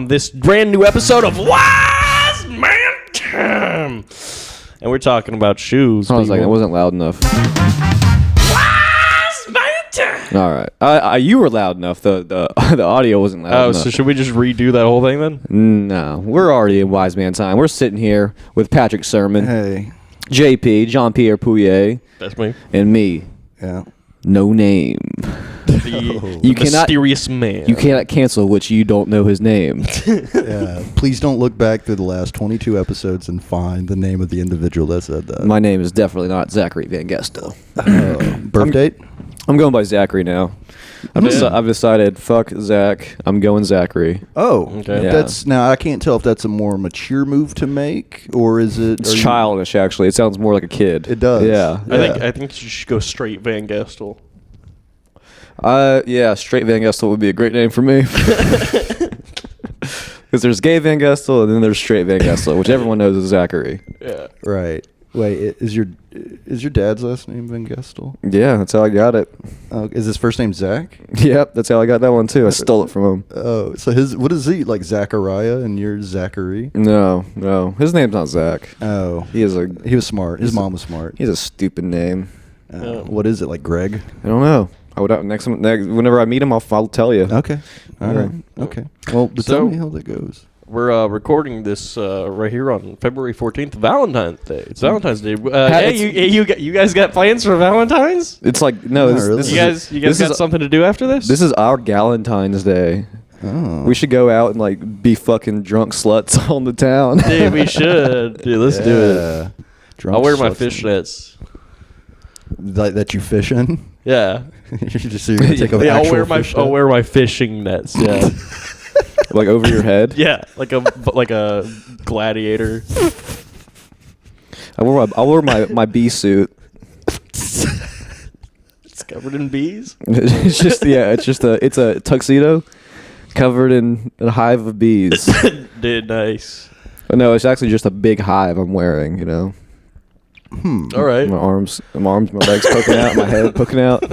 This brand new episode of Wise Man Time. And we're talking about shoes. I was like, it wasn't loud enough. Wise Man Time. All right. You were loud enough. The audio wasn't loud enough. So should we just redo that whole thing then? No. We're already in Wise Man Time. We're sitting here with Patrick Sermon. Hey. JP, Jean-Pierre Pouillet. That's me. And me. Yeah. No name. The mysterious man. You cannot cancel which you don't know his name. Yeah. Please don't look back through the last 22 episodes and find the name of the individual that said that. My name is definitely not Zachary Van Gesto. Birth date? I'm going by Zachary now. I've decided, fuck Zach. I'm going Zachary. Oh, okay. Yeah. That's now. I can't tell if that's a more mature move to make, or is it? It's childish, actually. It sounds more like a kid. It does. Yeah. I think you should go straight Van Gestel. Yeah, straight Van Gestel would be a great name for me. Because there's gay Van Gestel and then there's straight Van Gestel, which everyone knows is Zachary. Yeah. Right. Wait, is your dad's last name Van Gestel? Yeah, that's how I got it. Is his first name Zach? Yep, that's how I got that one too. I stole it from him. Oh, so what is he like? Zachariah, and you're Zachary? No, his name's not Zach. Oh, He was smart. His mom was smart. He has a stupid name. What is it, like Greg? I don't know. Next whenever I meet him, I'll tell you. Okay. All right. Okay. Well, tell me how that goes. We're recording this right here on February 14th, Valentine's Day. It's Valentine's Day. You guys got plans for Valentine's? It's like no. You guys got something to do after this? This is our Galentine's Day. Oh. We should go out and like be fucking drunk sluts on the town. Dude, we should. Dude, let's do it. Drunk I'll wear my sluts. fishnets. Like that you fish in? Yeah. You're gonna take a I'll wear my fishing nets. Yeah. Like over your head. Yeah, like a gladiator. I'll wear my bee suit. It's covered in bees. It's just a tuxedo covered in a hive of bees. Dude, nice. No, it's actually just a big hive I'm wearing. You know. All right. My arms, my legs poking out, my head poking out.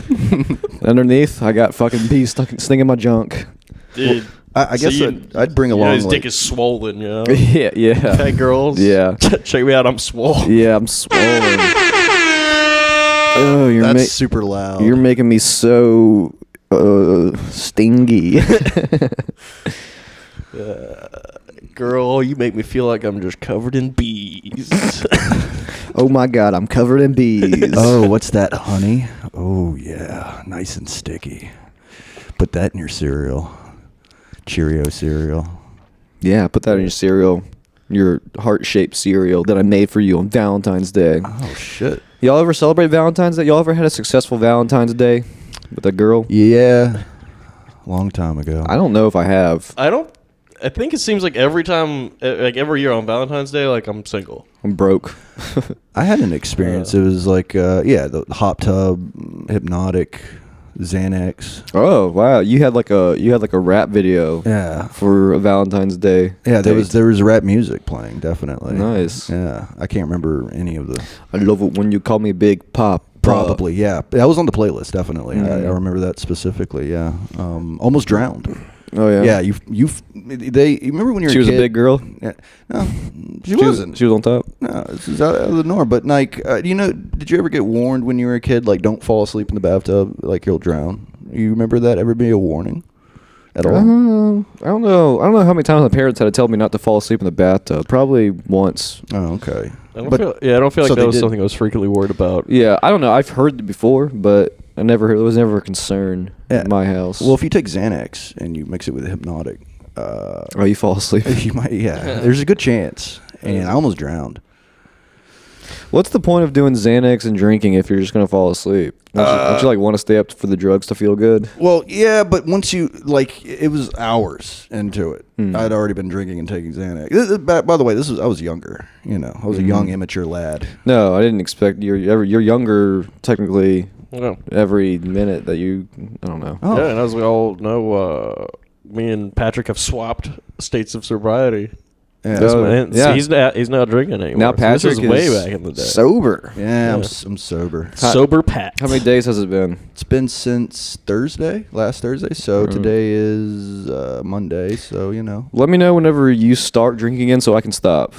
Underneath, I got fucking bees stinging my junk. Dude. I guess I'd bring along. His dick is swollen, you know. Yeah. Hey, girls. Yeah. Check me out. I'm swole. Yeah, I'm swollen. Oh, that's super loud. You're making me so stingy. Girl, you make me feel like I'm just covered in bees. Oh my God, I'm covered in bees. Oh, what's that, honey? Oh yeah, nice and sticky. Put that in your cereal. Cheerio cereal. Yeah, put that in your cereal. Your heart-shaped cereal that I made for you on Valentine's Day. Oh, shit. Y'all ever celebrate Valentine's Day? Y'all ever had a successful Valentine's Day with a girl? Yeah. Long time ago. I don't know if I have. I think it seems like every time, like every year on Valentine's Day, like I'm single. I'm broke. I had an experience. It was like, the hot tub, hypnotic, Xanax. Oh wow, you had like a rap video. Yeah. For a Valentine's Day. Yeah, there was rap music playing, definitely. Nice. Yeah, I can't remember any of the. I love it when you call me Big Pop. Probably, yeah. That was on the playlist, definitely. I remember that specifically. Yeah. Almost drowned. Oh yeah. Yeah, you remember when you were She was a kid? a big girl. Yeah. No, she wasn't. She was on top. No, this is out of the norm. But like, did you ever get warned when you were a kid, like, don't fall asleep in the bathtub, like you'll drown? You remember that ever be a warning at all? I don't know. I don't know how many times my parents had to tell me not to fall asleep in the bathtub. Probably once. Oh, okay. I don't feel like that was something I was frequently worried about. Yeah, I don't know. I've heard it before, but it was never a concern in my house. Well, if you take Xanax and you mix it with a hypnotic, you fall asleep. You might. Yeah, there's a good chance. And I almost drowned. What's the point of doing Xanax and drinking if you're just gonna fall asleep? Don't you want to stay up for the drugs to feel good? Well, yeah, but once you it was hours into it. I'd already been drinking and taking Xanax. By the way, I was younger. I was a young, immature lad. No, I didn't expect you're younger technically. Yeah. Every minute that I don't know. Oh. Yeah, and as we all know, me and Patrick have swapped states of sobriety. Yeah. This man, yeah. he's not drinking anymore. Now So Patrick this is way is back in the day. sober. Yeah, I'm sober. Sober Pat. How many days has it been? It's been since last Thursday. So today is Monday. So Let me know whenever you start drinking again so I can stop.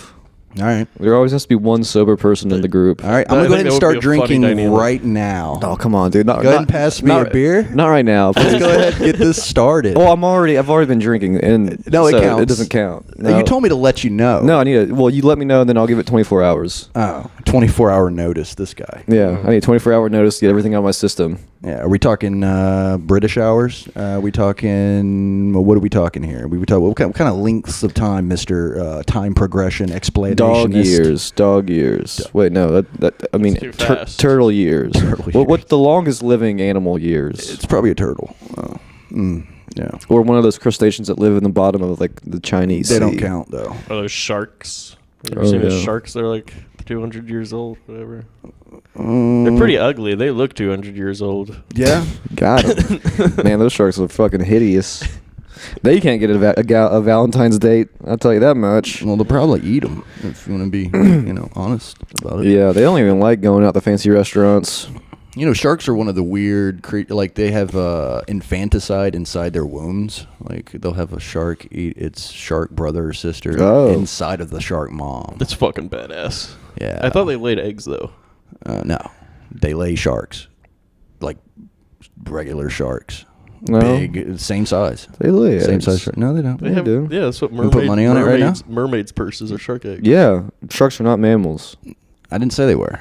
All right. There always has to be one sober person in the group. All right. I I'm gonna go ahead think and that would start be a funny drinking dynamic. right now. Oh, come on, dude. Go ahead and pass me a beer. Not right now. Let's please. go ahead and get this started. Well, I've already been drinking, and No, it so counts. It doesn't count. No. You told me to let you know. No, I need it. Well, you let me know, and then I'll give it 24 hours. Oh, 24-hour notice. This guy. Yeah, I need 24-hour notice to get everything out of my system. Yeah. Are we talking British hours? We talking? What are we talking here? What kind of lengths of time, Mister Time Progression Explanationist? Dog years. Wait, no, I mean too fast. turtle years. Turtle What's the longest living animal years? It's probably a turtle. Yeah. Or one of those crustaceans that live in the bottom of like the Chinese They Sea. don't count though. Are those sharks? You ever Oh, seen those yeah. sharks? They're like 200 years old, whatever. They're pretty ugly. They look 200 years old. Yeah. Got 'em. Man, those sharks are fucking hideous. They can't get a Valentine's date. I'll tell you that much. Well, they'll probably eat them if you want to be, honest about it. Yeah, they don't even like going out to fancy restaurants. Sharks are one of the weird like they have infanticide inside their wombs. Like they'll have a shark eat its shark brother or sister inside of the shark mom. That's fucking badass. Yeah. I thought they laid eggs though. No, they lay sharks, like regular sharks. No. Big, same size. They lay Same eggs. size shark. No, they don't. They have, do. yeah, that's what wanna put money on it right now? Mermaids' purses are shark eggs. Yeah, sharks are not mammals. I didn't say they were.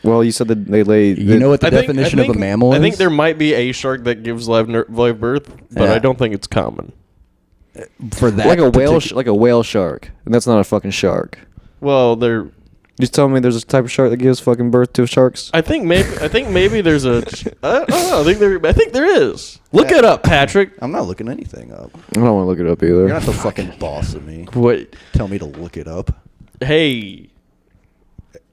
Well, you said that they lay. You know what the definition of a mammal is? I think there might be a shark that gives live birth, but Yeah. I don't think it's common. For that, like a whale shark, and that's not a fucking shark. Well, they're. Just tell me there's a type of shark that gives fucking birth to sharks. I think maybe there's a. I don't know. I think there is. Look it up, Patrick. I'm not looking anything up. I don't want to look it up either. You're not the fucking boss of me. Wait. Tell me to look it up. Hey.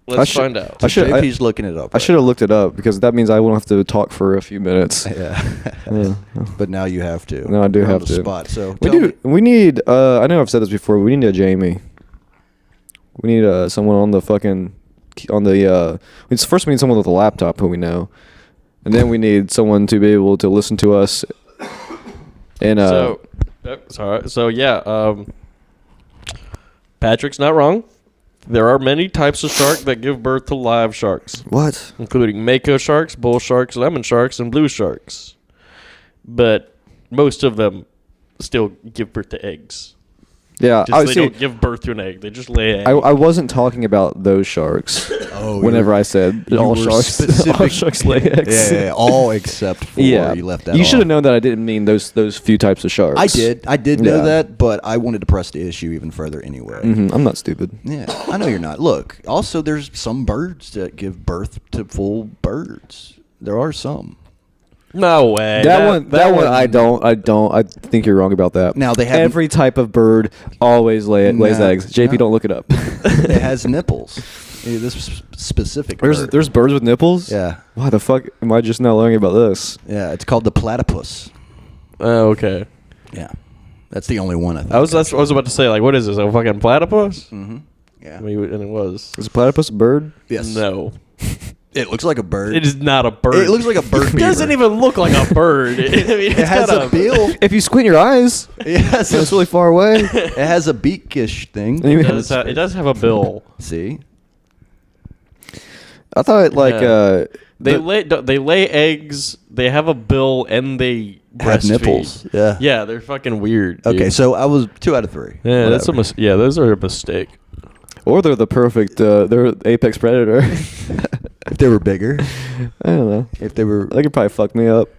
Let's find out. JP's looking it up. I should have looked it up because that means I won't have to talk for a few minutes. Yeah. But now you have to. No, I do You're have on the to. spot. So We need. I know I've said this before. We need a Jamie. We need someone on the fucking first we need someone with a laptop who we know, and then we need someone to be able to listen to us. And So yeah, Patrick's not wrong. There are many types of shark that give birth to live sharks, what? including mako sharks, bull sharks, lemon sharks, and blue sharks. But most of them still give birth to eggs. Yeah, They don't give birth to an egg. They just lay eggs. I wasn't talking about those sharks. Whenever I said all sharks lay eggs. Yeah, all except for you left that. You should have known that I didn't mean those few types of sharks. I did know Yeah. that, but I wanted to press the issue even further anyway. I'm not stupid. Yeah, I know you're not. Look, also there's some birds that give birth to full birds. There are some. no way. That one I don't. I think you're wrong about that. Now, they have- every type of bird always lays eggs. JP, no. don't look it up. It has nipples. This specific bird. There's birds with nipples. Yeah. Why the fuck am I just now learning about this? Yeah, it's called the platypus. Oh, okay. Yeah. That's the only one I think. I was about to say, like, what is this? A fucking platypus? Mm-hmm. Yeah. I mean, and it was. Is a platypus a bird? Yes. No. It looks like a bird. It is not a bird. It looks like a bird. It doesn't even look like a bird. I mean, It has a bill. If you squint your eyes, Yes, it's really far away. It has a beakish thing. You mean- It does have a bill. See? I thought They lay eggs. They have a bill and they Have breastfeed. nipples. Yeah. Yeah, they're fucking weird. Dude. Okay, so I was 2 out of 3. Yeah, that's Whatever. yeah, those are a mistake. or they're the perfect. They're apex predator. If they were bigger. I don't know. If they were. They could probably fuck me up.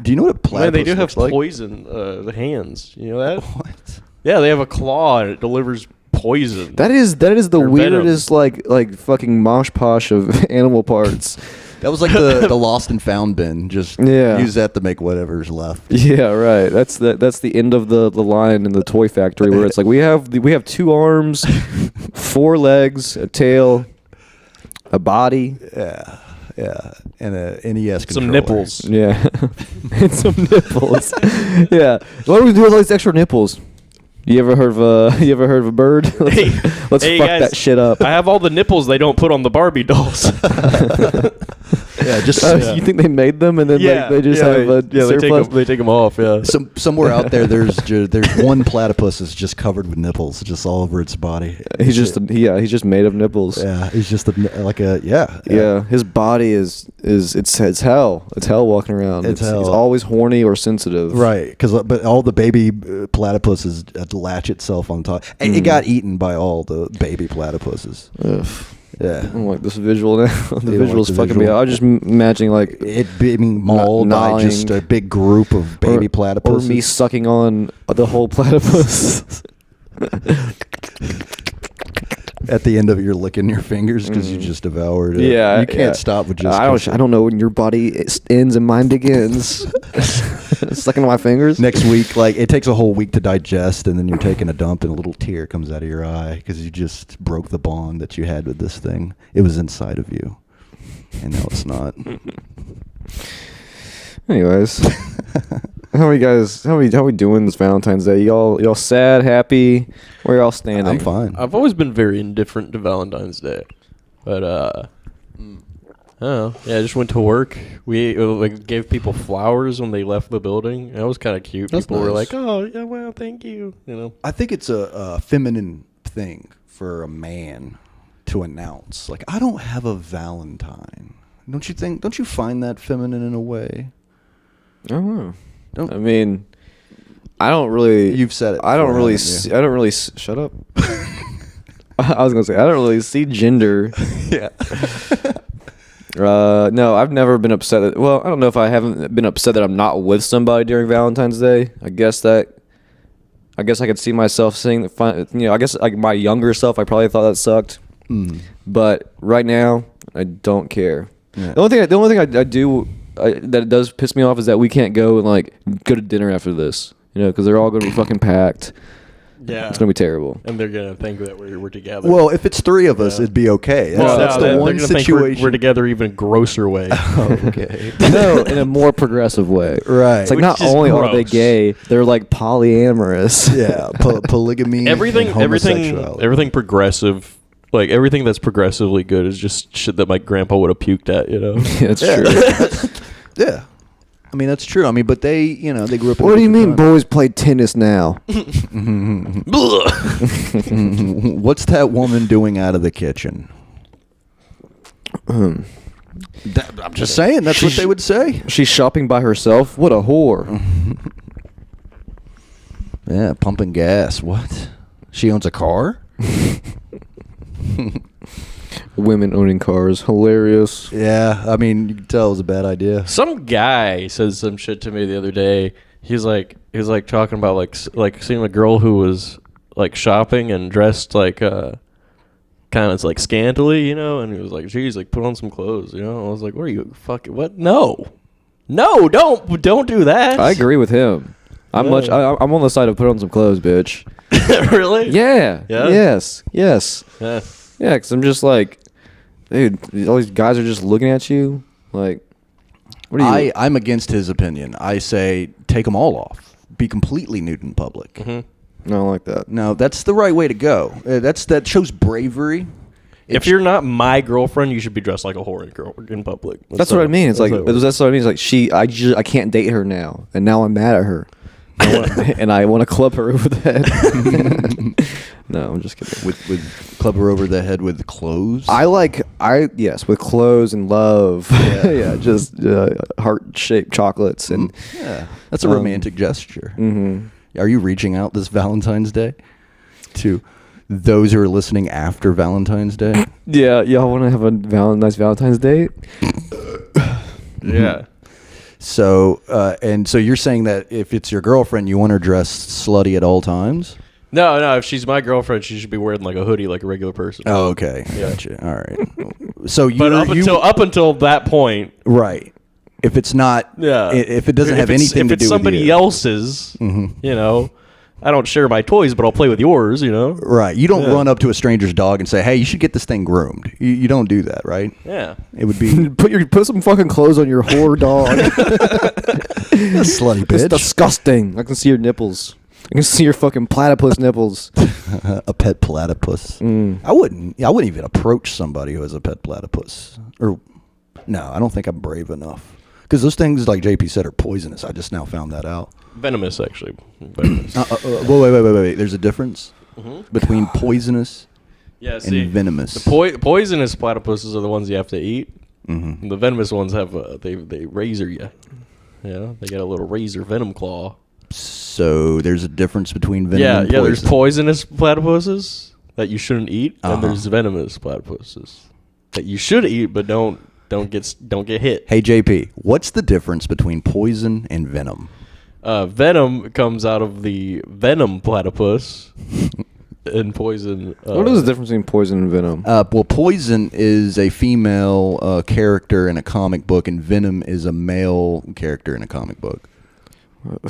Do you know what a Man, platypus they do have looks like? poison. The hands. You know that? What? Yeah, they have a claw and it delivers poison. That is the Or weirdest like fucking mosh posh of animal parts. That was like the lost and found bin. Just Yeah. use that to make whatever's left. Yeah, right. That's the end of the line in the toy factory where it's like we have 2 arms, 4 legs, a tail, a body, Yeah, and a NES controller. Some nipples. yeah, and some nipples. Yeah, what do we do with all these extra nipples? You ever heard of a bird? Let's hey fuck guys, that shit up. I have all the nipples they don't put on the Barbie dolls. Yeah, just You think they made them and then they just have a surplus? they take them off. Yeah. somewhere out there, there's one platypus that's just covered with nipples, just all over its body. He's just made of nipples. Yeah, he's just His body is it's hell. It's hell walking around. It's hell. He's always horny or sensitive. Right, but all the baby platypuses had to latch itself on top. And it got eaten by all the baby platypuses. Ugh. Yeah. I don't like this visual now. The You don't visual's like the fucking me visual? up. I was just imagining like It being mauled by gnawing. just a big group of baby or platypuses. me sucking on the whole platypus. At the end of it, you're licking your fingers because you just devoured it. Yeah, you can't stop with just. I don't know when your body ends and mine begins. Sucking on my fingers. Next week, like it takes a whole week to digest, and then you're taking a dump, and a little tear comes out of your eye because you just broke the bond that you had with this thing. It was inside of you, and now it's not. Anyways, how are you guys? How we doing this Valentine's Day? Y'all sad, happy? Where y'all standing? I'm fine. I've always been very indifferent to Valentine's Day, but I don't know. Yeah, I just went to work. We gave people flowers when they left the building. That was kind of cute. That's People were nice. like, "Oh, yeah, well, thank you." You know. I think it's a feminine thing for a man to announce, like, I don't have a Valentine. Don't you think? Don't you find that feminine in a way? I don't know. Don't- I mean, I don't really. You've said it I don't before, really. haven't you? I don't really. Shut up. I was gonna say I don't really see gender. Yeah. No, I've never been upset. Well, I don't know if I haven't been upset that I'm not with somebody during Valentine's Day. I guess I could see myself saying that. You know, I guess like my younger self, I probably thought that sucked. But right now, I don't care. Yeah. The only thing I do that does piss me off is that we can't go and like go to dinner after this. You know, because they're all going to be fucking packed. Yeah. It's going to be terrible. And they're gonna think that we're together. Well, if it's three of us, it'd be okay. That's the they're one gonna think situation. we're together even grosser way. Oh, okay. No, in a more progressive way. Right. It's like Which not is only are they gross. gay, they're like polyamorous. Yeah, polygamy. everything and homosexuality. everything progressive, like everything that's progressively good is just shit that my grandpa would have puked at, you know. Yeah, it's true. Yeah. I mean, that's true. I mean, but they grew up in What a do you mean different boys play tennis now? time. What's that woman doing out of the kitchen? I'm just saying, that's what they would say. She's shopping by herself? What a whore. Yeah, pumping gas. What? She owns a car? Women owning cars. Hilarious. Yeah, I mean, you can tell it was a bad idea. Some guy said some shit to me the other day. He's like talking about like seeing a girl who was like shopping and dressed like kind of like scantily, you know, and he was like, "Geez, like put on some clothes," you know. I was like, "What are you fucking what? No, don't do that." I agree with him. I'm on the side of put on some clothes, bitch. Really? Yeah. Yeah? Yes. Yeah. Yeah, because I'm just like, dude, all these guys are just looking at you. Like, what are you? I'm against his opinion. I say take them all off. Be completely nude in public. No, I don't like that. No, that's the right way to go. That shows bravery. If you're not my girlfriend, you should be dressed like a whore in public. That's what I mean. It's like what it was. that's what I mean. It's like I can't date her now, and now I'm mad at her, and I want to club her over the head. No, I'm just kidding. With club her over the head with clothes. Yes, with clothes and love. Yeah, just heart-shaped chocolates and. Yeah, that's a romantic gesture. Mm-hmm. Are you reaching out this Valentine's Day to those who are listening after Valentine's Day? Yeah, y'all want to have a nice Valentine's date? Yeah. So, so you're saying that if it's your girlfriend, you want her dressed slutty at all times? No. If she's my girlfriend, she should be wearing like a hoodie, like a regular person. Oh, okay. Gotcha. All right. So you, But up until that point, right. If it's not, if it doesn't have anything to do with if it's somebody else's, you know, I don't share my toys, but I'll play with yours, you know. Right. You don't run up to a stranger's dog and say, "Hey, you should get this thing groomed." You don't do that, right? Yeah. It would be put some fucking clothes on your whore dog. slutty bitch. It's disgusting. I can see your nipples. can see your fucking platypus nipples. A pet platypus. I wouldn't even approach somebody who has a pet platypus. Or no, I don't think I'm brave enough. Because those things, like JP said, are poisonous. I just now found that out. Venomous, actually. Venomous. Wait. There's a difference between poisonous and venomous. The poisonous platypuses are the ones you have to eat. Mm-hmm. The venomous ones have they razor you. Yeah, they got a little razor venom claw. So there's a difference between venom and poison. Yeah, there's poisonous platypuses that you shouldn't eat, and there's venomous platypuses that you should eat but don't get hit. Hey JP, what's the difference between poison and venom? Venom comes out of the venom platypus, and poison. What is the difference between poison and venom? Well, poison is a female character in a comic book, and venom is a male character in a comic book.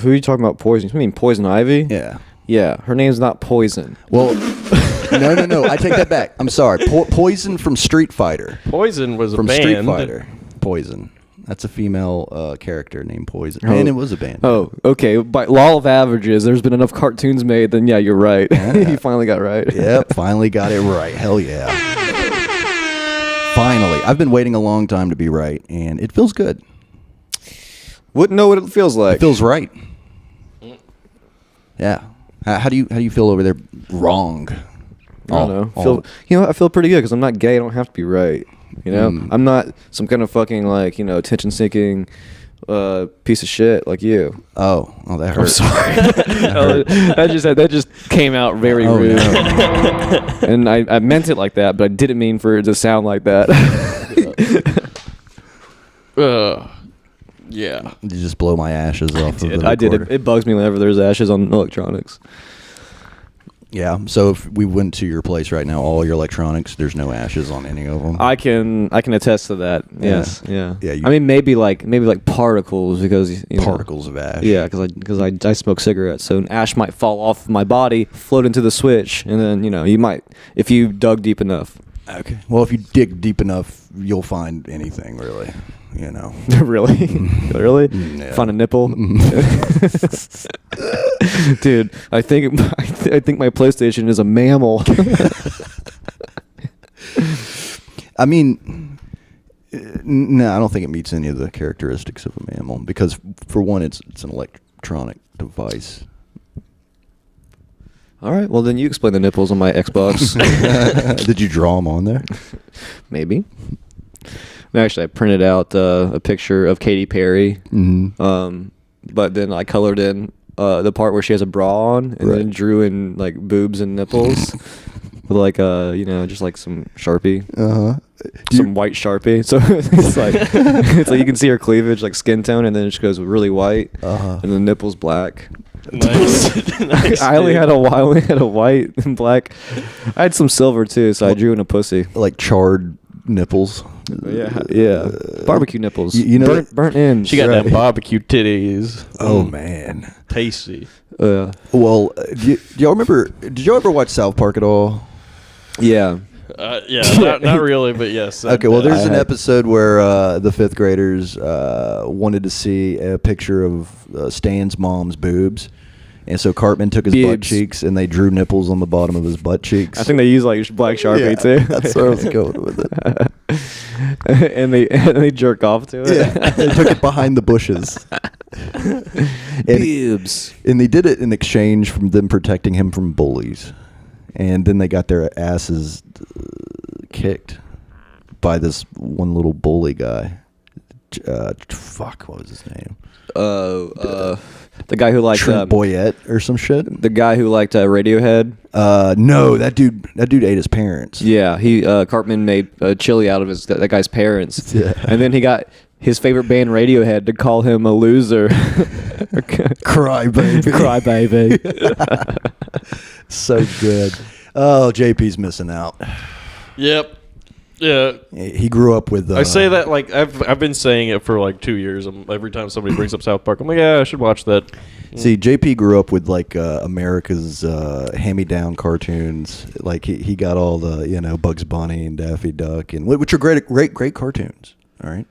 Who are you talking about? Poison? You mean Poison Ivy? Yeah. Yeah, her name's not Poison. Well, no. I take that back. I'm sorry. Poison from Street Fighter. Poison was from a band. Street Fighter. Poison. That's a female character named Poison. And it was a band. Oh, okay. By law of averages, there's been enough cartoons made, then yeah, you're right. Yeah. You finally got right. Yep, finally got it right. Hell yeah. Finally. I've been waiting a long time to be right, and it feels good. Wouldn't know what it feels like. It feels right. Yeah. How do you feel over there? Wrong. I don't know. I feel pretty good because I'm not gay. I don't have to be right. You know, I'm not some kind of fucking attention-seeking piece of shit like you. Oh, that hurt. I'm sorry. that just came out very rude. No. And I meant it like that, but I didn't mean for it to sound like that. Yeah. You just blow my ashes off of the recorder. I did. It bugs me whenever there's ashes on electronics. Yeah. So if we went to your place right now, all your electronics, there's no ashes on any of them. I can attest to that. Yes. Yeah. Yeah. I mean, maybe like particles because particles of ash. Yeah, because I smoke cigarettes, so an ash might fall off my body, float into the switch, and then you might if you dug deep enough. Okay. Well, if you dig deep enough, you'll find anything really. Really? Really? Yeah. Find a nipple? Dude, I think my PlayStation is a mammal. I mean, no, I don't think it meets any of the characteristics of a mammal because, for one, it's an electronic device. All right, well then you explain the nipples on my Xbox. Did you draw them on there? Maybe. Actually, I printed out a picture of Katy Perry, but then I colored in the part where she has a bra on, and then drew in like boobs and nipples with like just like some Sharpie, some white Sharpie. So it's like you can see her cleavage, like skin tone, and then it just goes really white, and the nipples black. Nice. Nice. I only had a white and black. I had some silver too, so I drew in a pussy, like charred nipples. Yeah. Barbecue nipples. Burnt ends. She got that barbecue titties. Oh man, tasty. Well, do y'all remember? Did y'all ever watch South Park at all? Yeah. Not really, but yes. Okay, well, there's an episode where the fifth graders wanted to see a picture of Stan's mom's boobs. And so Cartman took his butt cheeks and they drew nipples on the bottom of his butt cheeks. I think they used like black Sharpie too. That's where I was going with it. and they jerk off to it. Yeah, they took it behind the bushes. Boobs. And they did it in exchange from them protecting him from bullies. And then they got their asses kicked by this one little bully guy. What was his name? The guy who liked Trent Boyette or some shit. The guy who liked Radiohead. No, that dude ate his parents. Yeah, Cartman made chili out of that guy's parents. Yeah. And then he got his favorite band Radiohead to call him a loser. Cry baby. So good. Oh, JP's missing out. Yep. Yeah. He grew up with. I say that like I've been saying it for like 2 years. Every time somebody brings up South Park, I'm like, yeah, I should watch that. See, JP grew up with like America's hand-me-down cartoons. Like he got all the Bugs Bunny and Daffy Duck and which are great cartoons. All right.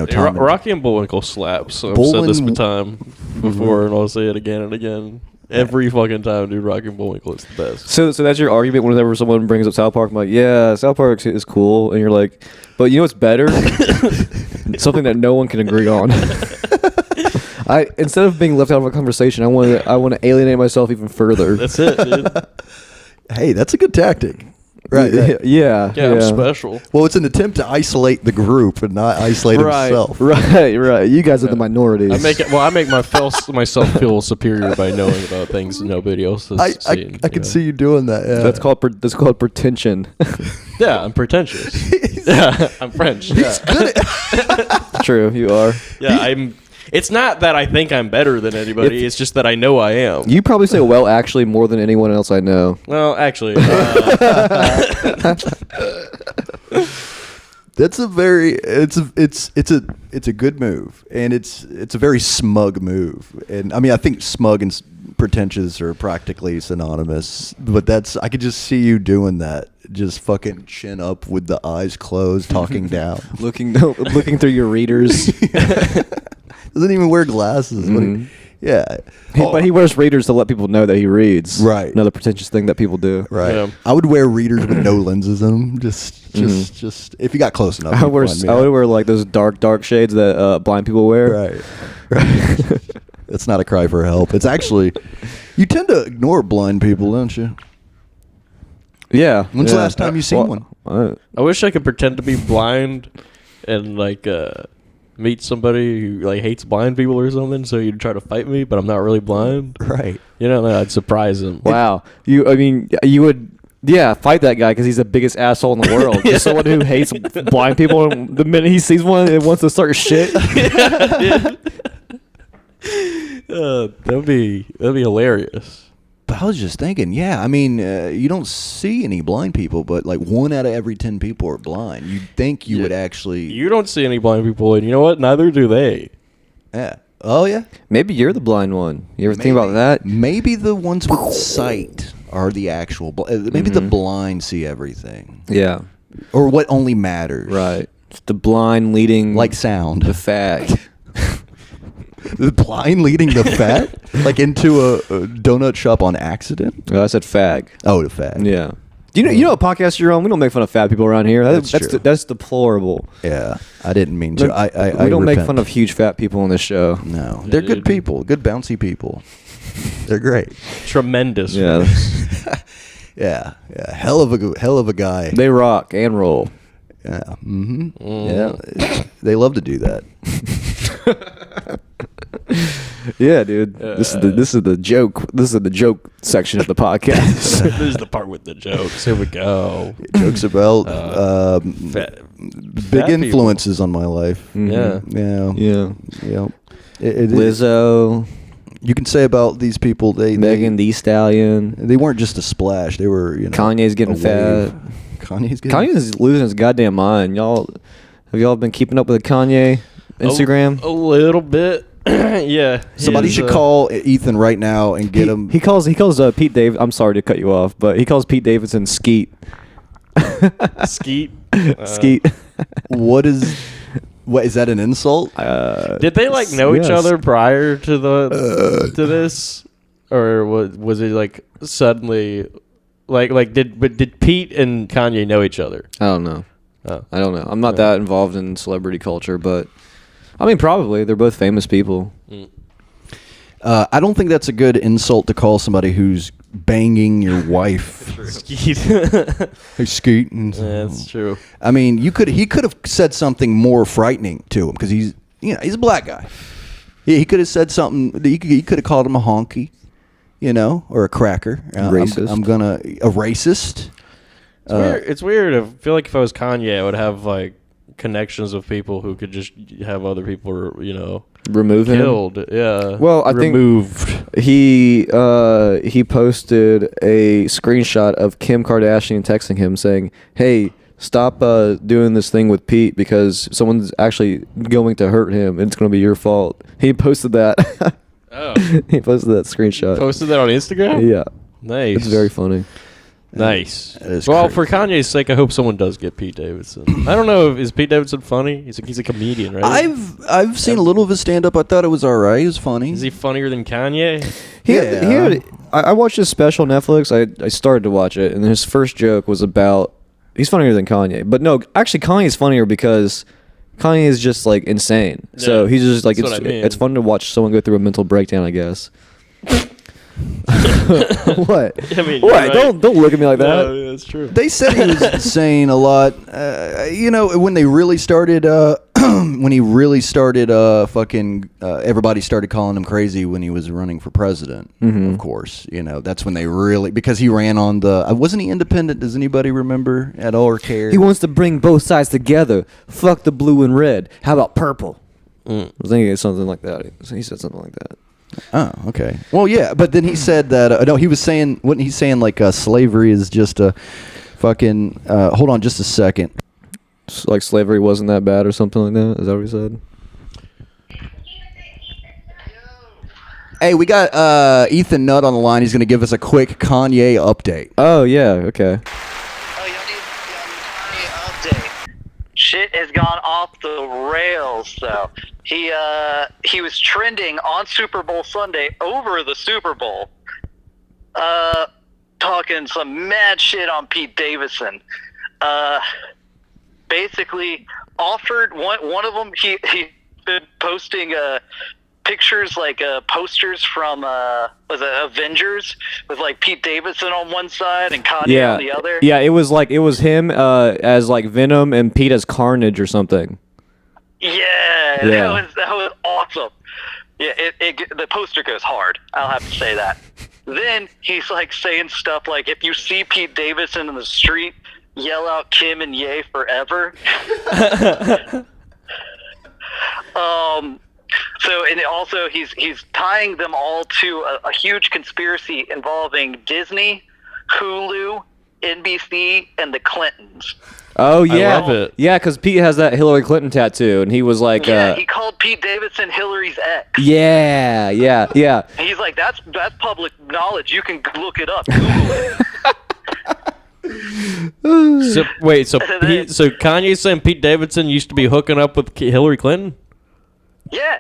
Tom Rocky and Bullwinkle slaps. So I've said this time before, and I'll say it again and again. Every fucking time, dude. Rocky and Bullwinkle is the best. So that's your argument whenever someone brings up South Park. I'm like, yeah, South Park is cool, and you're like, but you know what's better? Something that no one can agree on. Instead of being left out of a conversation, I want to alienate myself even further. That's it, dude. Hey, that's a good tactic. Right. Yeah. I'm special. Well, it's an attempt to isolate the group and not isolate himself. Right. You guys are the minorities. I make myself feel superior by knowing about things nobody else has seen. I can see you doing that. Yeah. That's called pretension. Yeah, I'm pretentious. Yeah, I'm French. He's good at True, you are. Yeah, It's not that I think I'm better than anybody. It's just that I know I am. You probably say "well, actually" more than anyone else I know. Well, actually, That's a very it's a good move, and it's a very smug move. And I mean, I think smug and pretentious are practically synonymous. But I could just see you doing that, just fucking chin up with the eyes closed, talking down, looking through your readers. Doesn't even wear glasses. Mm-hmm. But he wears readers to let people know that he reads. Right. Another pretentious thing that people do. Right. Yeah. I would wear readers with no lenses in them. Just if you got close enough. I would wear like those dark shades that blind people wear. Right. That's not a cry for help. It's actually, you tend to ignore blind people, don't you? Yeah. When's the last time you seen one? I wish I could pretend to be blind and like meet somebody who like hates blind people or something, so you'd try to fight me, but I'm not really blind. Right. You know, I'd surprise him. Wow. You would. Yeah, fight that guy because he's the biggest asshole in the world. Just someone who hates blind people, and the minute he sees one, it wants to start shit. That'd be hilarious. But I was just thinking, I mean, you don't see any blind people, but like 1 out of every 10 people are blind. You'd think you would actually. You don't see any blind people, and you know what? Neither do they. Yeah. Oh, yeah. Maybe you're the blind one. You ever think about that? Maybe the ones with sight are the actual. Maybe the blind see everything. Yeah. Or what only matters. Right. It's the blind leading. Like sound. The fag. The blind leading the fat? Like into a donut shop on accident? Oh, I said fag. Oh, the fat. Yeah. You know what podcast you're on? We don't make fun of fat people around here. That's true. That's deplorable. Yeah, I didn't mean to. We don't make fun of huge fat people on this show. No, they're good people, good bouncy people. They're great. Tremendous. Yeah. Yeah. Hell of a guy. They rock and roll. Yeah. Mm-hmm. Yeah. They love to do that. Yeah, dude. This is the joke. This is the joke section of the podcast. This is the part with the jokes. Here we go. Jokes about big fat influences on my life. Mm-hmm. Yeah. Lizzo. You can say about these people, Megan Thee Stallion. They weren't just a splash. They were, Kanye's getting fat. Kanye's losing his goddamn mind. Have y'all been keeping up with the Kanye Instagram? A little bit. Yeah. Somebody should call Ethan right now and get him. He calls Pete Davidson. I'm sorry to cut you off, but he calls Pete Davidson Skeet. Skeet. Skeet. What is that an insult? Did they know each other prior to to this, or was it like suddenly, did Pete and Kanye know each other? I don't know. Oh. I don't know. I'm not that involved in celebrity culture, but I mean, probably they're both famous people. Mm. I don't think that's a good insult to call somebody who's banging your wife. Skeet. Hey, Skeet. That's true. I mean, he could have said something more frightening to him because he's a black guy. He could have said something. He could have called him a honky, or a cracker. Racist. A racist. It's weird. I feel like if I was Kanye, I would have connections with people who could just have other people, remove him. Killed. Yeah. Well, I removed. think he posted a screenshot of Kim Kardashian texting him saying, "Hey, stop doing this thing with Pete because someone's actually going to hurt him and it's going to be your fault." He posted that. Oh. He posted that screenshot. Posted that on Instagram? Yeah. Nice. It's very funny. Nice. That Well, is for crazy. Kanye's sake, I hope someone does get Pete Davidson. I don't know if is Pete Davidson funny. He's a comedian, right? I've seen a little of his stand up. I thought it was all right. He was funny. Is he funnier than Kanye? I watched his special on Netflix. I started to watch it, and his first joke was about he's funnier than Kanye. But no, actually, Kanye's funnier because Kanye is just like insane. Yeah, So he's just like that's what I mean. it's fun to watch someone go through a mental breakdown, I guess. What? I mean, What? you're right. Don't look at me like that. No, that's true. They said he was saying a lot. When they really started, when he really started, everybody started calling him crazy when he was running for president. Of course, that's when they really, because he ran on the. Wasn't he independent? Does anybody remember at all or care? He wants to bring both sides together. Fuck the blue and red. How about purple? I think it's something like that. He said something like that. Oh, okay. Well, yeah, but then he said that. No, he was saying, wasn't he saying like slavery is just a fucking. Hold on, just a second. Like slavery wasn't that bad or something like that. Is that what he said? Hey, we got Ethan Nutt on the line. He's going to give us a quick Kanye update. Oh yeah. Okay. Oh, y'all need Kanye update. Shit has gone off the rails, though. He was trending on Super Bowl Sunday over the Super Bowl, talking some mad shit on Pete Davidson. Basically offered one of them. He been posting pictures like posters from was it Avengers with like Pete Davidson on one side and Kanye on the other. Yeah, it was him as like Venom and Pete as Carnage or something. Yeah. That was awesome. Yeah, the poster goes hard. I'll have to say that. Then he's like saying stuff like, if you see Pete Davidson in the street, yell out Kim and Ye forever. So, and also he's tying them all to a huge conspiracy involving Disney, Hulu, NBC, and the Clintons. Oh yeah, I love it. Yeah, because Pete has that Hillary Clinton tattoo, and he was like, Yeah, he called Pete Davidson Hillary's ex. yeah. And he's like, that's public knowledge. You can look it up. Google it. So wait, so Kanye's saying Pete Davidson used to be hooking up with Hillary Clinton? Yeah.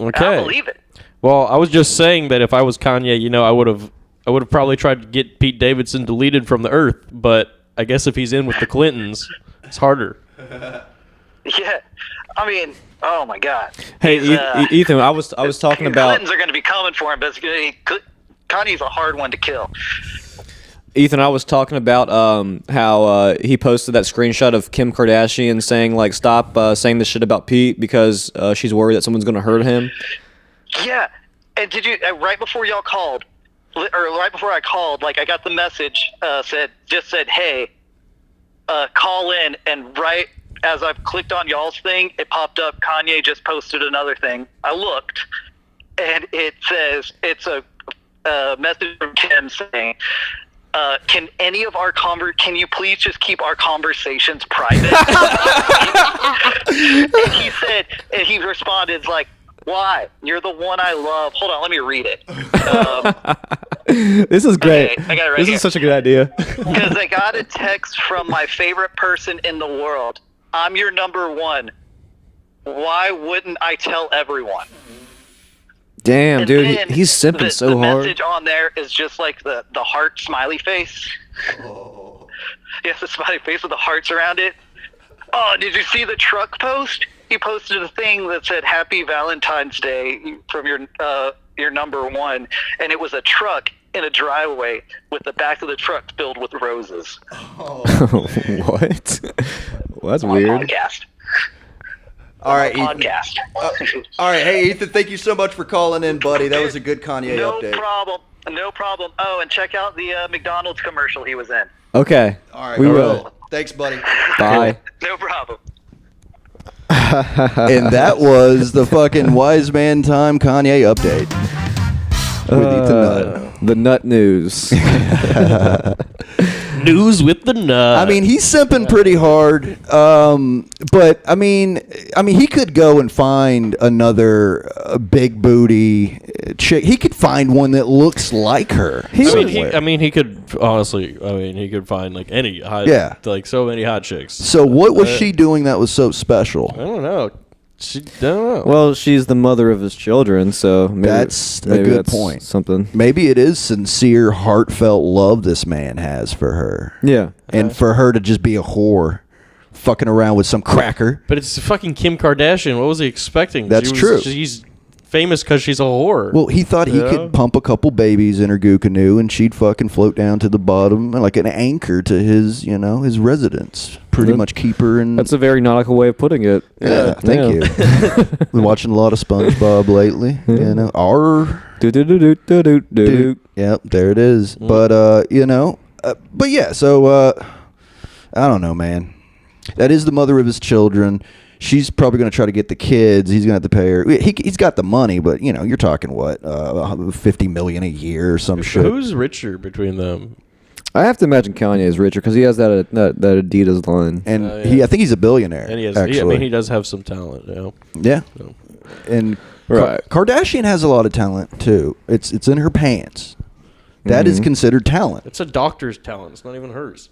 Okay. I believe it. Well, I was just saying that if I was Kanye, I would have probably tried to get Pete Davidson deleted from the earth, but I guess if he's in with the Clintons, it's harder. Yeah. I mean, oh my God. Hey, He's, Ethan, I was talking the about Clintons are going to be coming for him, but Kanye's a hard one to kill. Ethan. I was talking about how he posted that screenshot of Kim Kardashian saying like, stop saying this shit about Pete because she's worried that someone's gonna hurt him. Yeah. And did you right before y'all called, or right before I called, like I got the message said, hey, call in, and right as I've clicked on y'all's thing, it popped up. Kanye just posted another thing. I looked, and it says it's a message from Kim saying, can you please just keep our conversations private? And he said, and he responded like, why? You're the one I love. Hold on, let me read it. This is great. Okay, I got it right This here. is such a good idea. Because I got a text from my favorite person in the world. I'm your number one. Why wouldn't I tell everyone? Damn, And dude, then he's simping so the hard. message on there is just like the heart smiley face. Oh. Yes, the smiley face with the hearts around it. Oh, did you see the truck post? He posted a thing that said "Happy Valentine's Day" from your number one, and it was a truck in a driveway with the back of the truck filled with roses. Oh. What? Well, that's On weird. podcast. All right, Ethan. Podcast. All right, hey Ethan, thank you so much for calling in, buddy. That was a good Kanye No update. problem. No problem. Oh, and check out the McDonald's commercial he was in. Okay. All right, we all will. right. Thanks, buddy. Bye. No problem. And that was the fucking Wise Man Time Kanye update with Ethan Nutt. The Nut News. News with the Nutt. I mean, he's simping pretty hard. But I mean, he could go and find another big booty chick. He could find one that looks like her. He could honestly. I mean, he could find like any hot, like so many hot chicks. So what was she doing that was so special? I don't know. I don't know. Well, she's the mother of his children, so maybe That's a good point. Something. Maybe it is sincere, heartfelt love this man has for her. Yeah. And for her to just be a whore, fucking around with some cracker. But it's fucking Kim Kardashian. What was he expecting? That's true. She's famous because she's a whore. Well, he thought he could pump a couple babies in her goo canoe and she'd fucking float down to the bottom like an anchor to his, his residence. Pretty much keep her in. That's a very nautical way of putting it. Yeah, thank you. Been watching a lot of SpongeBob lately. Yep, there it is. But but yeah. So I don't know, man. That is the mother of his children. She's probably going to try to get the kids. He's going to have to pay her. He's got the money, but you're talking what, $50 million a year or some shit. Who's richer between them? I have to imagine Kanye is richer because he has that Adidas line, and I think he's a billionaire. And he has. Actually. He does have some talent. Yeah. So. And right. Kardashian has a lot of talent too. It's in her pants. That is considered talent. It's a doctor's talent. It's not even hers.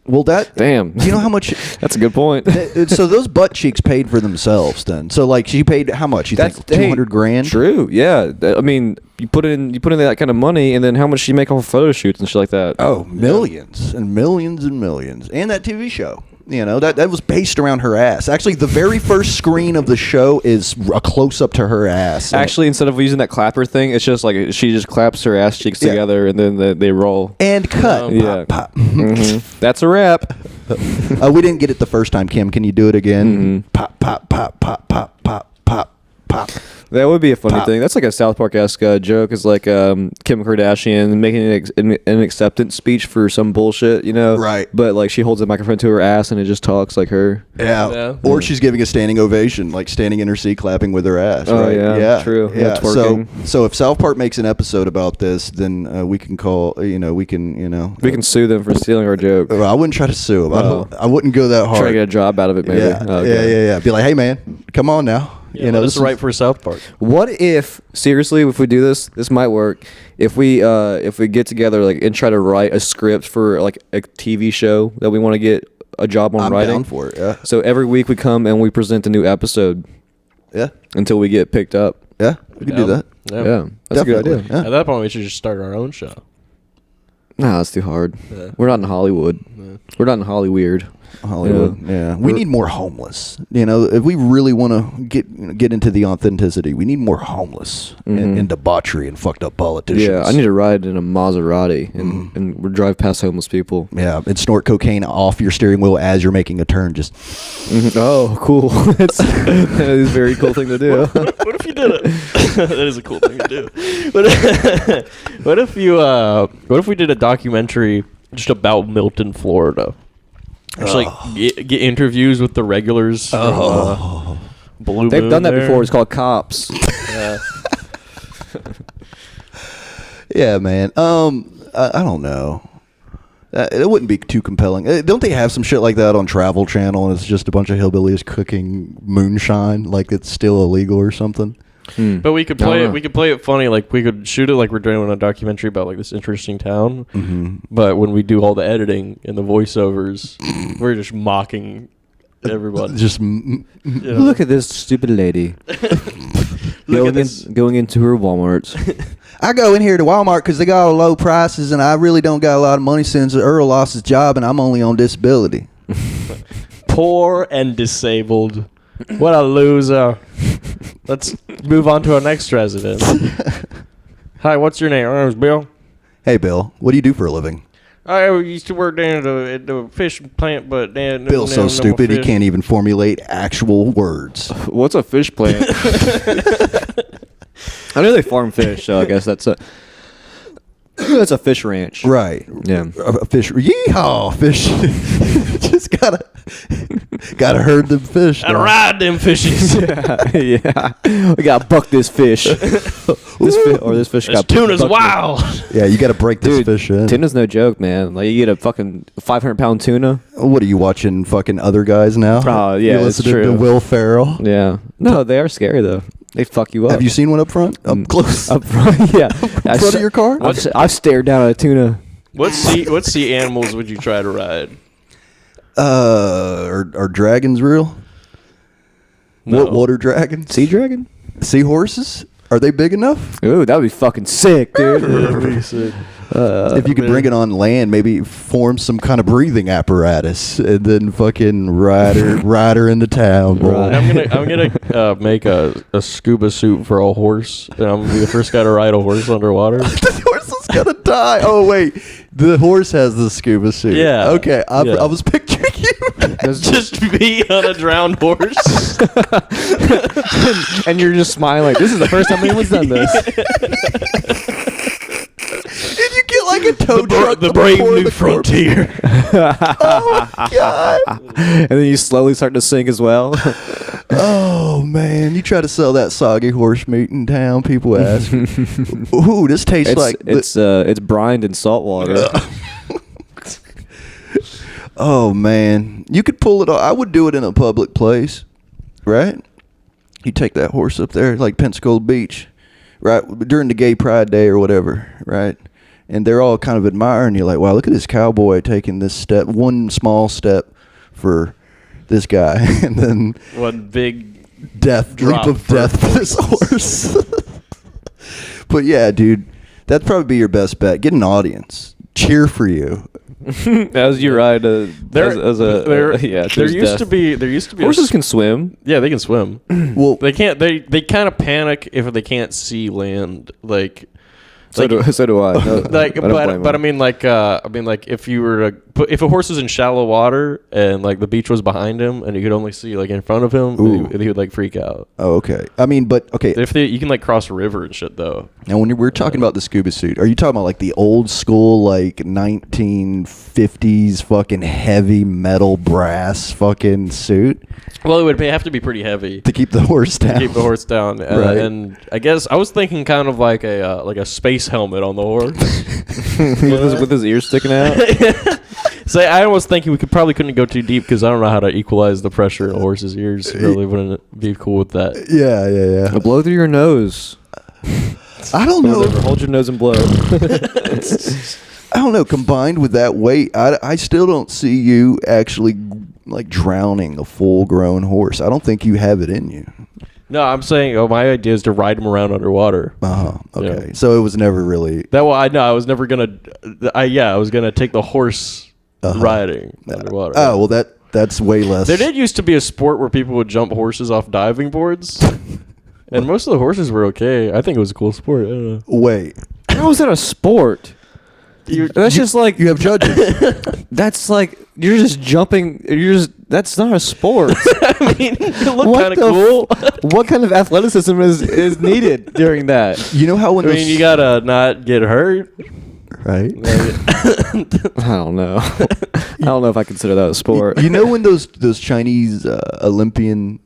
Well, damn. Do you know how much? That's a good point. So those butt cheeks paid for themselves then. So like she paid how much? You think $200,000? True. Yeah. I mean, you put in that kind of money, and then how much she make off photo shoots and shit like that? Oh, millions and millions and millions. And that TV show. That was based around her ass. Actually, the very first screen of the show is a close up to her ass. Actually, instead of using that clapper thing, it's just like she just claps her ass cheeks together and then they roll. And cut. Yeah. Pop. That's a wrap. We didn't get it the first time, Kim. Can you do it again? Pop, pop, pop, pop, pop, pop, pop, pop. That would be a funny thing. That's like a South Park-esque joke. It's like Kim Kardashian making an acceptance speech for some bullshit, Right. But like she holds a microphone to her ass and it just talks like her. Yeah. Or she's giving a standing ovation, like standing in her seat, clapping with her ass. Oh, right? yeah. True. Yeah. Twerking. So if South Park makes an episode about this, then we can call. We can sue them for stealing our joke. I wouldn't try to sue them. I wouldn't go that hard. Try to get a job out of it, maybe. Yeah. Yeah. Be like, hey man, come on now. This is right for South Park. What if we do this might work. If we get together and try to write a script for like a TV show that we want to get a job on writing. I'm down for it. Yeah. So every week we come and we present a new episode. Yeah. Until we get picked up. Yeah. We can do that. Yeah. That's a good idea. Yeah. At that point, we should just start our own show. Nah, that's too hard. Yeah. We're not in Hollywood. Yeah. We're not in Hollywood. We need more homeless. If we really want to get into the authenticity, we need more homeless and debauchery and fucked up politicians. Yeah, I need to ride in a Maserati and drive past homeless people. Yeah, and snort cocaine off your steering wheel as you're making a turn. Just oh, cool. That is a very cool thing to do. What if you did it? That is a cool thing to do. What if we did a documentary just about Milton, Florida? Just get interviews with the regulars. Blue They've Moon done that there. before. It's called Cops. Yeah. Yeah, man. I don't know. It wouldn't be too compelling. Don't they have some shit like that on Travel Channel, and it's just a bunch of hillbillies cooking moonshine like it's still illegal or something? But we could play it. We could play it funny. Like we could shoot it like we're doing a documentary about like this interesting town. Mm-hmm. But when we do all the editing and the voiceovers, we're just mocking everyone. Just look at this stupid lady going into her Walmart. I go in here to Walmart because they got all low prices, and I really don't got a lot of money since Earl lost his job, and I'm only on disability. Poor and disabled. What a loser. Let's move on to our next resident. Hi, what's your name? My name's Bill. Hey, Bill. What do you do for a living? I used to work down at the fish plant, but then Bill's so stupid he can't even formulate actual words. What's a fish plant? I know they farm fish, so I guess that's a... That's a fish ranch. Right. Yeah. A fish. Yeehaw, fish. Just gotta herd them fish. Gotta ride them fishes. Yeah. We gotta buck this fish. This fish got tuna's bucked. wild. Yeah, you gotta break this fish in. Tuna's no joke, man. Like, you get a fucking 500-pound tuna. What are you watching? Fucking Other Guys now? Oh, yeah, You it's listening true. to Will Ferrell? Yeah. No, they are scary, though. They fuck you up. Have you seen one up front? Up close? Up front, yeah. In front of your car? I've stared down at a tuna. What sea animals would you try to ride? Are dragons real? No. What water dragons? Sea dragon? Seahorses? Are they big enough? Ooh, that would be fucking sick, dude. If you could bring it on land, maybe form some kind of breathing apparatus, and then fucking ride her into town. Boy. Right. I'm gonna make a scuba suit for a horse, and I'm gonna be the first guy to ride a horse underwater. The horse is gonna die. Oh wait, the horse has the scuba suit. Yeah. Okay, I Yeah. was picturing you. Just be on a drowned horse. And you're just smiling like, this is the first time anyone's done this. And you get like a tow truck. The brave before new the frontier. Oh my god. And then you slowly start to sink as well. Oh man, you try to sell that soggy horse meat in town, people ask, "Ooh, this tastes like it's brined in salt water. Oh man, you could pull it off. I would do it in a public place, right? You take that horse up there, like Pensacola Beach, right, during the Gay Pride Day or whatever, right? And they're all kind of admiring you, like, wow, look at this cowboy taking this step, one small step for this guy, and then One big leap of death for this horse. But yeah, dude, that'd probably be your best bet. Get an audience, cheer for you. As you ride There used to be horses can swim. Yeah, they can swim. Well, They can't. They kind of panic if they can't see land. Like, So do I. No, like, I don't blame but I them. mean, like, if you were to if a horse was in shallow water and like the beach was behind him and you could only see like in front of him, he would like freak out. oh, okay. I mean, but okay. If you can like cross a river and shit though. Now, when we're talking about the scuba suit, are you talking about like the old school, like 1950s fucking heavy metal brass fucking suit Well, it would have to be pretty heavy to keep the horse down? to keep the horse down. Right. And I guess I was thinking kind of like a space helmet on the horse. with his ears sticking out. So I was thinking we couldn't go too deep because I don't know how to equalize the pressure in a horse's ears. Really wouldn't be cool with that. Yeah. Blow through your nose. I don't know. Hold your nose and blow. I don't know. Combined with that weight, I still don't see you actually like drowning a full-grown horse. I don't think you have it in you. No, I'm saying my idea is to ride him around underwater. Okay. Yeah. So it was never really. I was never gonna. I was gonna take the horse riding underwater. Oh well, that's way less. There did used to be a sport where people would jump horses off diving boards, and most of the horses were okay. I think it was a cool sport. I don't know. Wait. How is that a sport? Just like You have judges. that's like you're just jumping. That's not a sport. I mean, it looked What kind of the cool. What kind of athleticism is needed during that? You know how when I mean, you gotta not get hurt. right. I don't know. I don't know if I consider that a sport. You know when those Chinese Olympian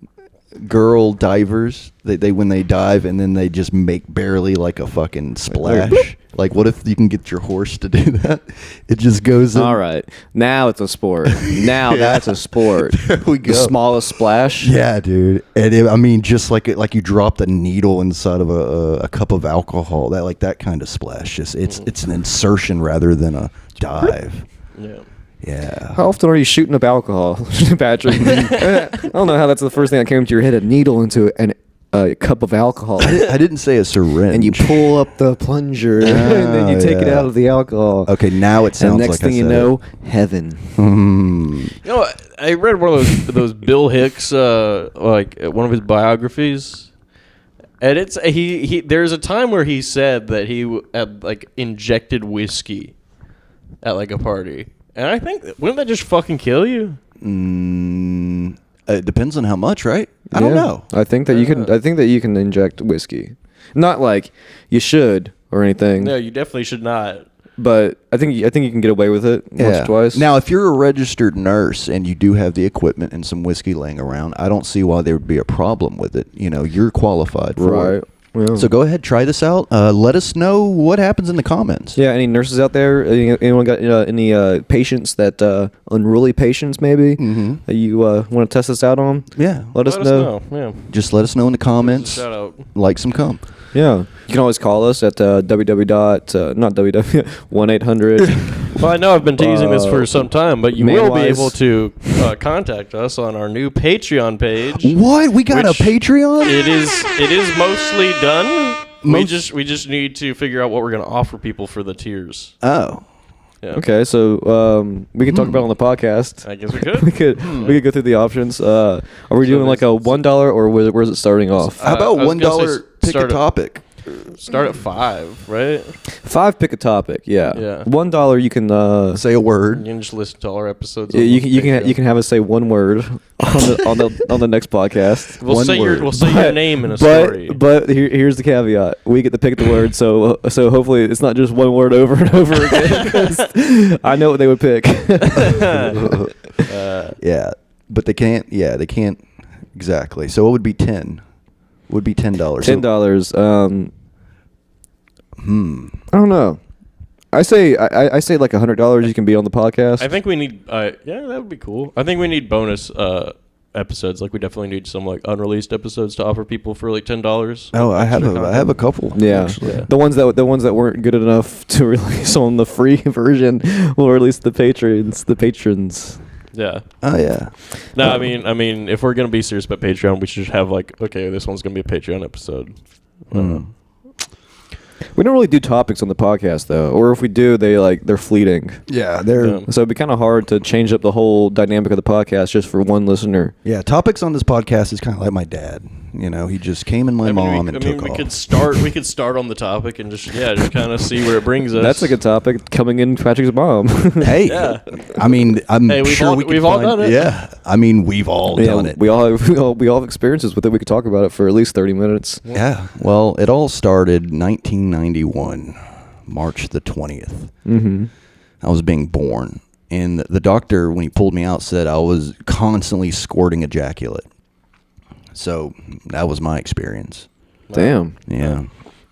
girl divers they when they dive and then they just make barely like a fucking splash. Like, what if you can get your horse to do that? It just goes in. All right, now it's a sport. Now that's a sport. There we go. The smallest splash. Yeah, dude. And I mean, just like you dropped a needle inside of a cup of alcohol. That kind of splash. Just it's an insertion rather than a dive. Yeah. Yeah. How often are you shooting up alcohol, Patrick? I don't know how that's the first thing that came to your head. A needle into a cup of alcohol. I didn't say a syringe. And you pull up the plunger, and then you take it out of the alcohol. Okay, now it sounds And next like thing I you said know, heaven. it. You know, I read one of those Bill Hicks like one of his biographies, and it's he. There's a time where he said that he had like injected whiskey at like a party, and I think wouldn't that just fucking kill you? It depends on how much, right? I don't know. I think that you can. I think that you can inject whiskey. Not like you should, or anything. No, you definitely should not. But I think you can get away with it once or twice. Now, if you're a registered nurse and you do have the equipment and some whiskey laying around, I don't see why there would be a problem with it. You know, you're qualified for it. Yeah. So go ahead, try this out. Let us know what happens in the comments. Yeah, any nurses out there? Anyone got any patients that unruly patients maybe that you want to test this out on? Yeah, let us know. Yeah. Just let us know in the comments. Shout out. Like some cum. Yeah, you can always call us at not www 1-800. Well, I know I've been teasing this for some time, but you will be Man-wise. able to contact us on our new Patreon page. What? We got a Which Patreon? It is mostly done. We just need to figure out what we're going to offer people for the tiers. Oh. Yeah. Okay, so we can talk about it on the podcast. I guess we could. we could go through the options. Are we doing like a $1 or where's it starting off? How about I was gonna say $1 pick a start at- topic? Start at $5, right? $5, pick a topic. Yeah. Yeah. $1 you can Say a You word. can just listen to all our episodes. yeah, on you Patreon. can have us say one word on the next podcast. We'll one say word. your name in a story. But here's the caveat: we get to pick the word, so hopefully it's not just one word over and over again. 'Cause I know what they would pick. Yeah, but they can't. Yeah, they can't. Exactly. So it would be 10. Would be $10. $10. I don't know. I say like $100. You can be on the podcast. I think we need. Yeah, that would be cool. I think we need bonus episodes. Like we definitely need some like unreleased episodes to offer people for like $10. Oh, I have a couple. Yeah. actually. The ones that weren't good enough to release on the free version will release the patrons. Yeah. Oh yeah. No, I mean, if we're gonna be serious about Patreon, we should have like, okay, this one's gonna be a Patreon episode. We don't really do topics on the podcast though, or if we do, they're fleeting. Yeah, they're Yeah. So it'd be kind of hard to change up the whole dynamic of the podcast just for one listener. yeah. Topics on this podcast is kind of like my dad. You know, he just came in my mom and took we off. could start. We could start on the topic and just kind of see where it brings us. That's a good topic. Coming in Patrick's mom. Hey, Yeah. I mean, I'm Hey, we've sure all- we can we've all find- done it. Yeah, I mean, we've all Yeah, done it. we all have experiences with it. We could talk about it for at least 30 minutes. Yeah. Well, it all started 1991, March the 20th. Mm-hmm. I was being born, and the doctor, when he pulled me out, said I was constantly squirting ejaculate. So that was my experience. Damn. Yeah.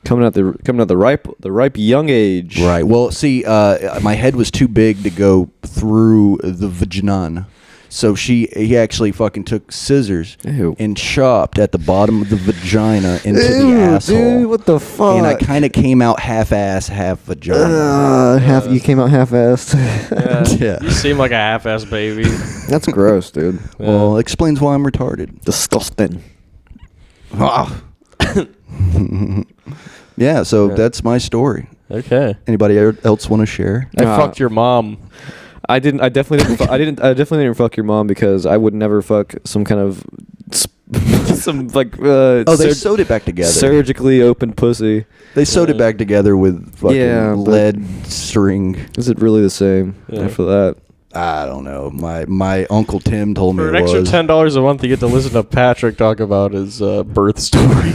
Coming out the ripe young age. Right. Well, see, my head was too big to go through the vagina. So he actually fucking took scissors Ew. and chopped at the bottom of the vagina into the asshole. Dude, what the fuck? And I kind of came out half-ass, half vagina. You came out half-assed. Yeah. You seem like a half-ass baby. That's gross, dude. Well, explains why I'm retarded. Disgusting. Ah. Yeah, so that's my story. Okay. Anybody else want to share? I fucked your mom. I definitely didn't. I definitely didn't fuck your mom because I would never fuck some kind of some like. They sewed it back together. Surgically opened pussy. They sewed it back together with fucking Yeah, but- lead string. Is it really the same Yeah. after that? I don't know. My Uncle Tim told me For an it extra was. $10 a month, you get to listen to Patrick talk about his birth story.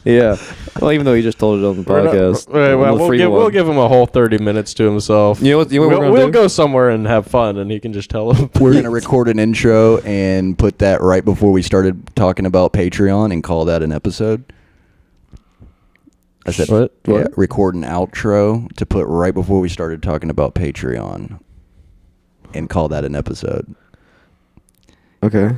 yeah. Well, even though he just told it on the podcast. Right, well, On the free we'll one. give him a whole 30 minutes to himself. You know what we're gonna we'll do? go somewhere and have fun, and he can just tell him. We're gonna record an intro and put that right before we started talking about Patreon and call that an episode. I said, What? Yeah, record an outro to put right before we started talking about Patreon and call that an episode. Okay.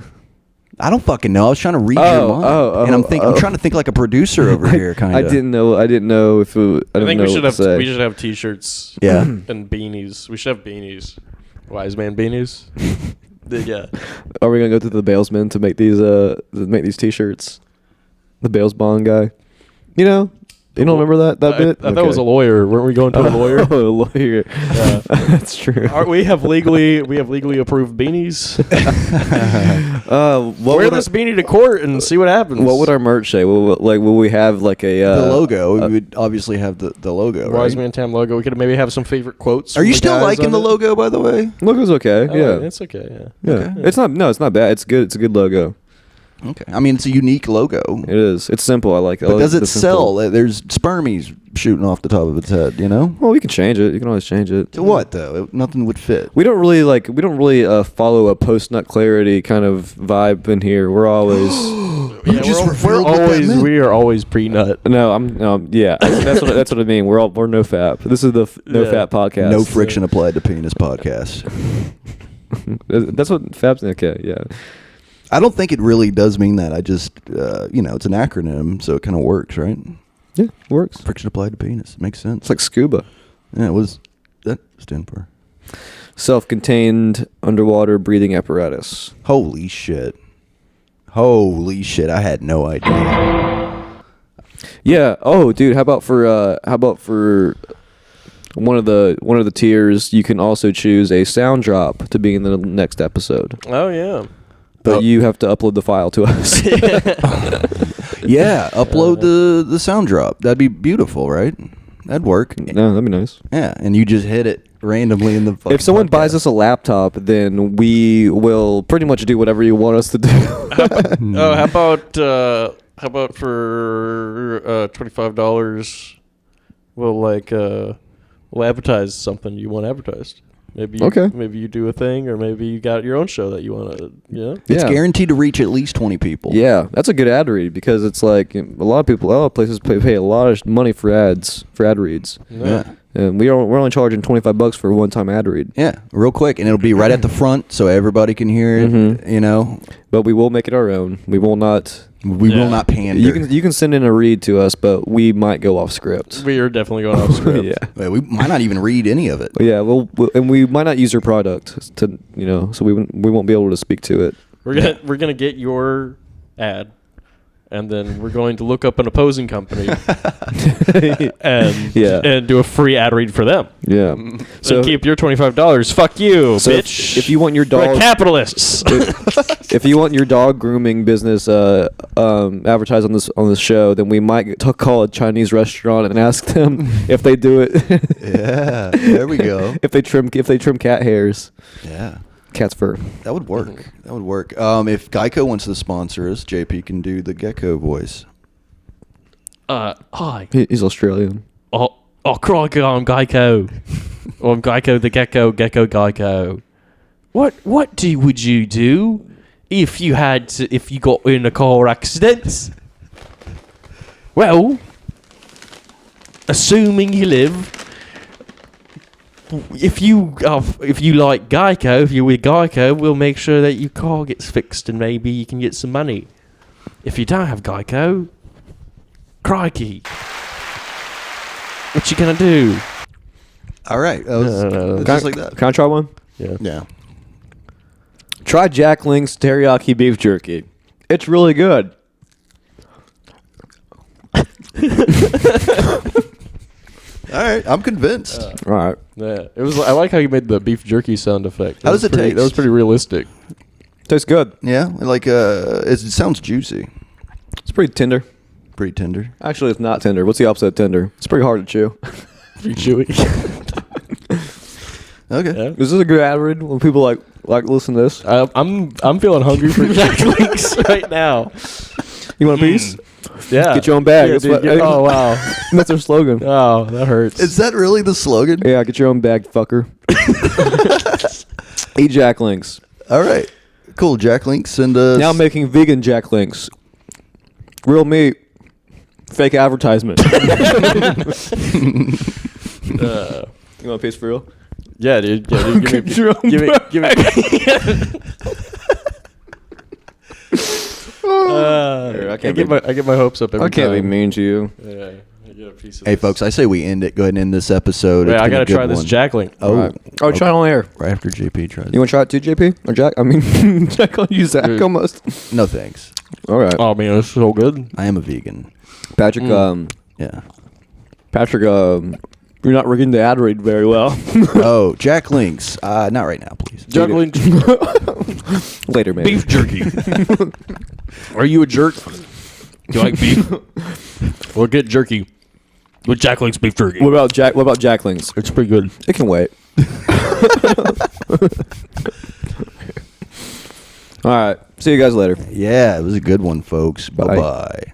I don't fucking know. I was trying to read your mind, and I'm trying to think like a producer over here. Kind of. I didn't know if it. I I think know we should what to say. we should have T-shirts. Yeah. And beanies. We should have beanies. Wise man beanies. Yeah. Are we gonna go to the Balesman to make these T-shirts? The Bales Bond guy. You know, you don't remember that bit? I thought it was a lawyer. Weren't we going to a lawyer? Oh, a lawyer. Yeah. That's true. We have legally approved beanies. Wear this beanie to court and see what happens. What would our merch say? Will we have like a The logo. We would obviously have the logo, right? Wise Man Tam logo? We could maybe have some favorite quotes. Are from you the still guys liking on the it. logo, by the way? logo's okay? Oh, yeah, it's okay. Yeah. yeah. Okay. It's not bad. It's good. It's a good logo. Okay. I mean, it's a unique logo. It is. It's simple. I like it. But does it sell? There's spermies shooting off the top of its head, you know? Well, we can change it. You can always change it. To what, though? Nothing would fit. We don't really follow a post-nut clarity kind of vibe in here. We're always We are always pre-nut. yeah. That's what I mean. We're no fap. This is the no fap podcast. No friction applied to penis podcast. That's what fap's okay. Yeah. I don't think it really does mean that. I just, it's an acronym, so it kind of works, right? Yeah, it works. Friction applied to penis. Makes sense. It's like scuba. Yeah, what does that stand for? Self-contained underwater breathing apparatus. Holy shit. I had no idea. Yeah. Oh, dude. How about for one of the tiers? You can also choose a sound drop to be in the next episode. Oh yeah. But you have to upload the file to us. Yeah, upload the sound drop. That'd be beautiful, right? That'd work. No, that'd be nice. Yeah, and you just hit it randomly in the. If someone buys us a laptop, then we will pretty much do whatever you want us to do. How about for $25? We'll advertise something you want advertised. Maybe you do a thing, or maybe you got your own show that you want to, It's guaranteed to reach at least 20 people. Yeah, that's a good ad read because it's like a lot of places pay a lot of money for ad reads. Yeah. And we're only charging $25 for a one-time ad read. Yeah, real quick, and it'll be right at the front so everybody can hear it, But we will make it our own. We will not. We will not pander. You can send in a read to us, but we might go off script. We are definitely going off script. Yeah. We might not even read any of it. Yeah, and we might not use your product to, so we won't be able to speak to it. We're gonna get your ad, and then we're going to look up an opposing company and do a free ad read for them. Yeah. So keep your $25. Fuck you, so bitch. If you want your dog, we're capitalists. if you want your dog grooming business advertised on this show, then we might call a Chinese restaurant and ask them if they do it. Yeah, there we go. if they trim cat hairs. Yeah. Cat's fur. That would work. If Geico wants to sponsor us, JP can do the gecko voice. Hi. He's Australian. Oh, crikey, I'm Geico. I'm Geico the Gecko Geico. What would you do if you got in a car accident? Well, assuming you live, if you like Geico, if you're with Geico, we'll make sure that your car gets fixed and maybe you can get some money. If you don't have Geico, crikey, what you gonna do? All right, just like that. Can I try one? Yeah. Try Jack Link's teriyaki beef jerky. It's really good. All right, I'm convinced. All right. Yeah, it was. I like how you made the beef jerky sound effect. How does it taste? That was pretty realistic. Tastes good. Yeah, it sounds juicy. It's pretty tender. Pretty tender. Actually, it's not tender. What's the opposite of tender? It's pretty hard to chew. Pretty chewy. Okay. Yeah. Is this a good ad read when people like listen to this? I'm feeling hungry for Jack Links right now. You want a piece? Yeah. Get your own bag. Yeah, That's dude, oh wow. That's their slogan. Oh, that hurts. Is that really the slogan? Yeah, get your own bag, fucker. Eat Jack Links. All right. Cool. Jack Links, send us. Now I'm making vegan Jack Links. Real meat. Fake advertisement. You want a piece for real? Yeah, dude. Yeah, dude. Get your own Give me. I get my hopes up every I can't be time. mean to you. Yeah, I get a piece of Hey, this. folks, I say we end it. Go ahead and end this episode. Wait, It's I been a gotta good try this one. Jack Link. Oh, Right. Oh, try it on air. right after JP tries. You want to try it too, JP? Or Jack? I mean, Jack on you, Zach, Dude. almost. No thanks. All right. Oh man, it's so good. I am a vegan. Patrick, Yeah. you're not rigging the ad read very well. Oh, Jack Links. Not right now, please. Jack Link Later, maybe. beef jerky. Are you a jerk? Do you like beef? Well, get jerky with Jack Link's beef jerky. What about Jack Links? It's pretty good. It can wait. All right. See you guys later. Yeah, it was a good one, folks. Bye. Bye-bye.